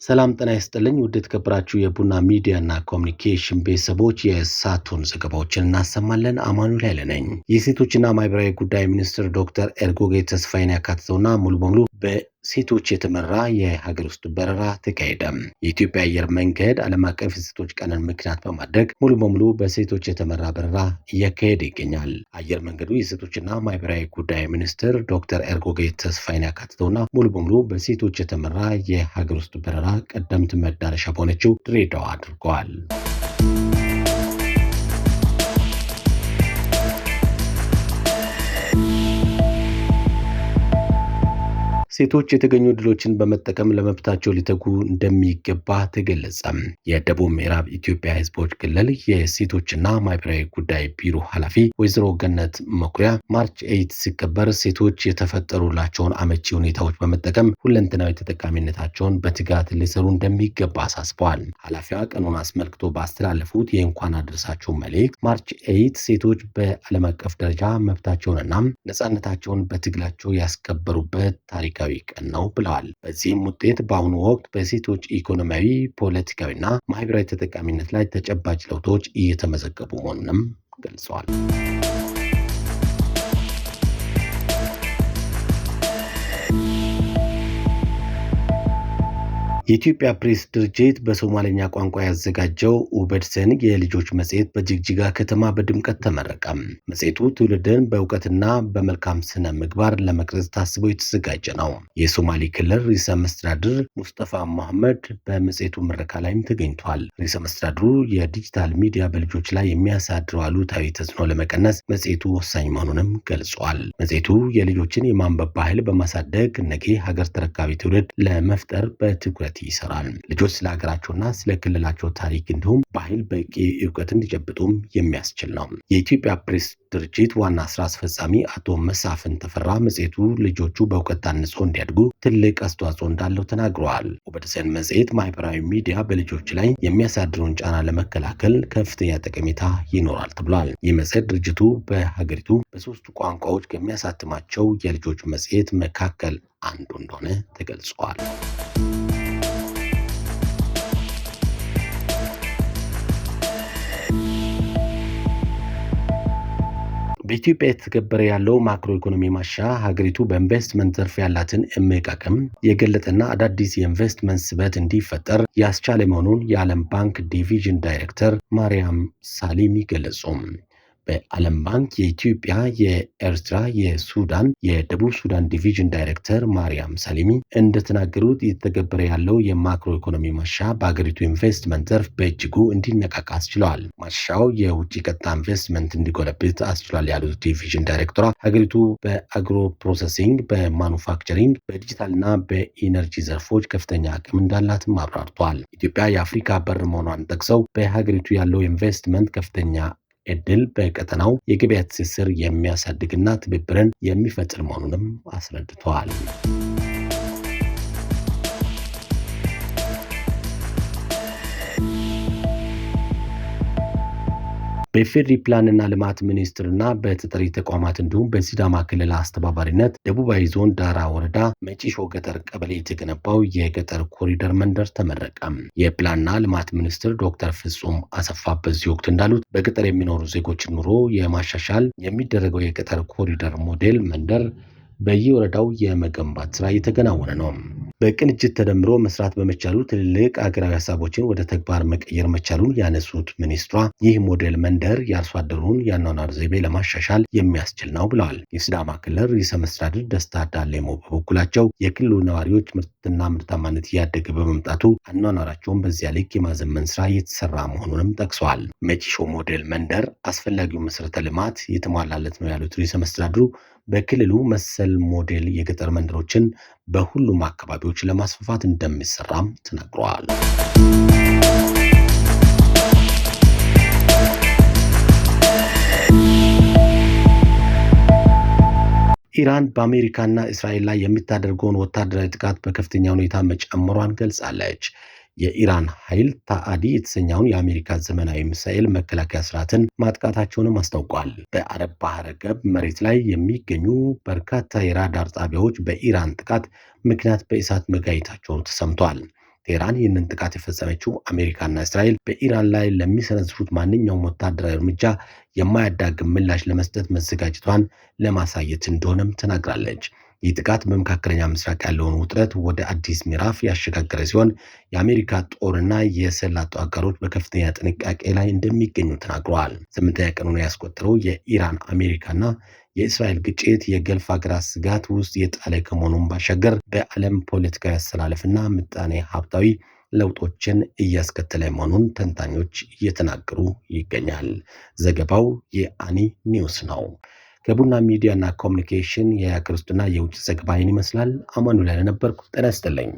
ሰላም ጤና ይስጥልኝ ውድ የተከበራችሁ የቡና ሚዲያና ኮሙኒኬሽን ቤተሰቦች የሳቱን ዘገባዎችን እናሰማለን። አማኑኤል ኃይለ ነኝ። የሴቶችና ማህበራዊ ጉዳይ ሚኒስትር ዶክተር ኤርጎጌ ተስፋዬን ያካተተውና ሙሉ በሙሉ በሴቶች የተመራ የሀገር ውስጥ በረራ ተካሄደ። የኢትዮጵያ አየር መንገድ ዓለም አቀፍ የሴቶች ቀንን ምክንያት በማድረግ ሙሉ በሙሉ በሴቶች የተመራ በረራ እያካሄደ ይገኛል። አየር መንገዱ የሴቶችና ማህበራዊ ጉዳይ ሚኒስትር ዶክተር ኤርጎጌ ተስፋዬን ያካተተውና ሙሉ በሙሉ በሴቶች የተመራ የሀገር ውስጥ በረራ ቀደምት መዳረሻ በሆነችው ድሬዳዋ አድርገዋል። ሴቶች የተገኙ ድሎችን በመጠቀም ለመብታቸው ሊተጉ እንደሚገባ ተገለጸ። የደቡብ ምዕራብ ኢትዮጵያ ሕዝቦች ክልል የሴቶችና ማህበራዊ ጉዳይ ቢሮ ኃላፊ ወይዘሮ ገነት መኩሪያ ማርች 8 ሲከበር ሴቶች የተፈጠሩላቸውን አመቺ ሁኔታዎች በመጠቀም ሁለንተናዊ ተጠቃሚነታቸውን በትጋት ሊሰሩ እንደሚገባ አሳስበዋል። ኃላፊዋ ቀኑን አስመልክቶ ባስተላለፉት የእንኳን አደረሳችሁ መልእክት ማርች 8 ሴቶች በዓለም አቀፍ ደረጃ መብታቸውንና ነጻነታቸውን በትግላቸው ያስከበሩበት ታሪካዊ ቀን ነው ብለዋል። በዚህም ውጤት በአሁኑ ወቅት በሴቶች ኢኮኖሚያዊ፣ ፖለቲካዊና ማህበራዊ ተጠቃሚነት ላይ ተጨባጭ ለውጦች እየተመዘገቡ መሆኑንም ገልጸዋል። የኢትዮጵያ ፕሬስ ድርጅት በሶማሌኛ ቋንቋ ያዘጋጀው ኡበድሰን የልጆች መጽሔት በጅግጅጋ ከተማ በድምቀት ተመረቀ። መጽሔቱ ትውልድን በእውቀትና በመልካም ስነ ምግባር ለመቅረጽ ታስቦ የተዘጋጀ ነው። የሶማሌ ክልል ርዕሰ መስተዳድር ሙስጠፋ መሐመድ በመጽሔቱ ምረቃ ላይም ተገኝቷል። ርዕሰ መስተዳድሩ የዲጂታል ሚዲያ በልጆች ላይ የሚያሳድረው አሉታዊ ተጽዕኖ ለመቀነስ መጽሔቱ ወሳኝ መሆኑንም ገልጿል። መጽሔቱ የልጆችን የማንበብ ባህል በማሳደግ ነገ ሀገር ተረካቢ ትውልድ ለመፍጠር በትኩረት ይሰራል። ልጆች ስለ ሀገራቸውና ስለ ክልላቸው ታሪክ እንዲሁም ባህል በቂ እውቀት እንዲጨብጡም የሚያስችል ነው። የኢትዮጵያ ፕሬስ ድርጅት ዋና ስራ አስፈጻሚ አቶ መሳፍን ተፈራ መጽሔቱ ልጆቹ በእውቀት ታንጾ እንዲያድጉ ትልቅ አስተዋጽኦ እንዳለው ተናግረዋል። ኡበድሰን መጽሔት ማህበራዊ ሚዲያ በልጆች ላይ የሚያሳድረውን ጫና ለመከላከል ከፍተኛ ጠቀሜታ ይኖራል ተብሏል። ይህ መጽሔት ድርጅቱ በሀገሪቱ በሶስቱ ቋንቋዎች ከሚያሳትማቸው የልጆች መጽሔት መካከል አንዱ እንደሆነ ተገልጿል። በኢትዮጵያ የተተገበረ ያለው ማክሮ ኢኮኖሚ ማሻሻያ ሀገሪቱ በኢንቨስትመንት ዘርፍ ያላትን እምቅ አቅም የገለጠና አዳዲስ የኢንቨስትመንት ስበት እንዲፈጠር ያስቻለ መሆኑን የዓለም ባንክ ዲቪዥን ዳይሬክተር ማርያም ሳሊሚ ገለጹ። በዓለም ባንክ የኢትዮጵያ፣ የኤርትራ፣ የሱዳን፣ የደቡብ ሱዳን ዲቪዥን ዳይሬክተር ማርያም ሳሊሚ እንደተናገሩት የተተገበረ ያለው የማክሮ ኢኮኖሚ ማሻሻያ በሀገሪቱ ኢንቨስትመንት ዘርፍ በእጅጉ እንዲነቃቃ አስችለዋል። ማሻሻያው የውጭ ቀጥታ ኢንቨስትመንት እንዲጎለብት አስችሏል ያሉት ዲቪዥን ዳይሬክተሯ ሀገሪቱ በአግሮ ፕሮሰሲንግ፣ በማኑፋክቸሪንግ፣ በዲጂታልና በኢነርጂ ዘርፎች ከፍተኛ አቅም እንዳላትም አብራርተዋል። ኢትዮጵያ የአፍሪካ በር መሆኗን ጠቅሰው በሀገሪቱ ያለው ኢንቨስትመንት ከፍተኛ እድል በቀጠናው የገበያ ትስስር የሚያሳድግና ትብብርን የሚፈጥር መሆኑንም አስረድተዋል። በኢፌዴሪ ፕላንና ልማት ሚኒስቴርና በተጠሪ ተቋማት እንዲሁም በሲዳማ ክልል አስተባባሪነት ደቡባዊ ዞን ዳራ ወረዳ መጪሾ ገጠር ቀበሌ የተገነባው የገጠር ኮሪደር መንደር ተመረቀ። የፕላንና ልማት ሚኒስትር ዶክተር ፍጹም አሰፋ በዚህ ወቅት እንዳሉት በገጠር የሚኖሩ ዜጎችን ኑሮ የማሻሻል የሚደረገው የገጠር ኮሪደር ሞዴል መንደር በየወረዳው የመገንባት ስራ እየተከናወነ ነው። በቅንጅት ተደምሮ መስራት በመቻሉ ትልልቅ አገራዊ ሀሳቦችን ወደ ተግባር መቀየር መቻሉን ያነሱት ሚኒስትሯ ይህ ሞዴል መንደር የአርሶ አደሩን የአኗኗር ዘይቤ ለማሻሻል የሚያስችል ነው ብለዋል። የሲዳማ ክልል ርዕሰ መስተዳድር ደስታ ዳሌሞ በበኩላቸው የክልሉ ነዋሪዎች ምርትና ምርታማነት እያደገ በመምጣቱ አኗኗራቸውን በዚያ ልክ የማዘመን ስራ እየተሰራ መሆኑንም ጠቅሰዋል። መጪሾ ሞዴል መንደር አስፈላጊው መሰረተ ልማት የተሟላለት ነው ያሉት ርዕሰ መስተዳድሩ በክልሉ መሰል ሞዴል የገጠር መንደሮችን በሁሉም አካባቢዎች ለማስፋፋት እንደሚሰራም ተናግረዋል። ኢራን በአሜሪካና እስራኤል ላይ የምታደርገውን ወታደራዊ ጥቃት በከፍተኛ ሁኔታ መጨመሯን ገልጻለች። የኢራን ኃይል ታአዲ የተሰኘውን የአሜሪካ ዘመናዊ ሚሳኤል መከላከያ ስርዓትን ማጥቃታቸውንም አስታውቋል። በአረብ ባህረ ገብ መሬት ላይ የሚገኙ በርካታ የራዳር ጣቢያዎች በኢራን ጥቃት ምክንያት በእሳት መጋየታቸው ተሰምቷል። ቴህራን ይህንን ጥቃት የፈጸመችው አሜሪካና እስራኤል በኢራን ላይ ለሚሰነዝሩት ማንኛውም ወታደራዊ እርምጃ የማያዳግም ምላሽ ለመስጠት መዘጋጀቷን ለማሳየት እንደሆነም ተናግራለች። ይህ ጥቃት በመካከለኛ ምስራቅ ያለውን ውጥረት ወደ አዲስ ምዕራፍ ያሸጋገረ ሲሆን የአሜሪካ ጦርና የሰላጡ አጋሮች በከፍተኛ ጥንቃቄ ላይ እንደሚገኙ ተናግረዋል። 8ኛ ቀኑን ያስቆጠረው የኢራን አሜሪካና የእስራኤል ግጭት የገልፍ ሀገራት ስጋት ውስጥ የጣለ ከመሆኑም ባሻገር በዓለም ፖለቲካዊ አሰላለፍና ምጣኔ ሀብታዊ ለውጦችን እያስከተለ መሆኑን ተንታኞች እየተናገሩ ይገኛል። ዘገባው የአኒ ኒውስ ነው። ከቡና ሚዲያና ኮሚኒኬሽን የሀገር ውስጥና የውጭ ዘገባ ይመስላል። አማኑኤል ነበርኩ። ጤና ይስጥልኝ።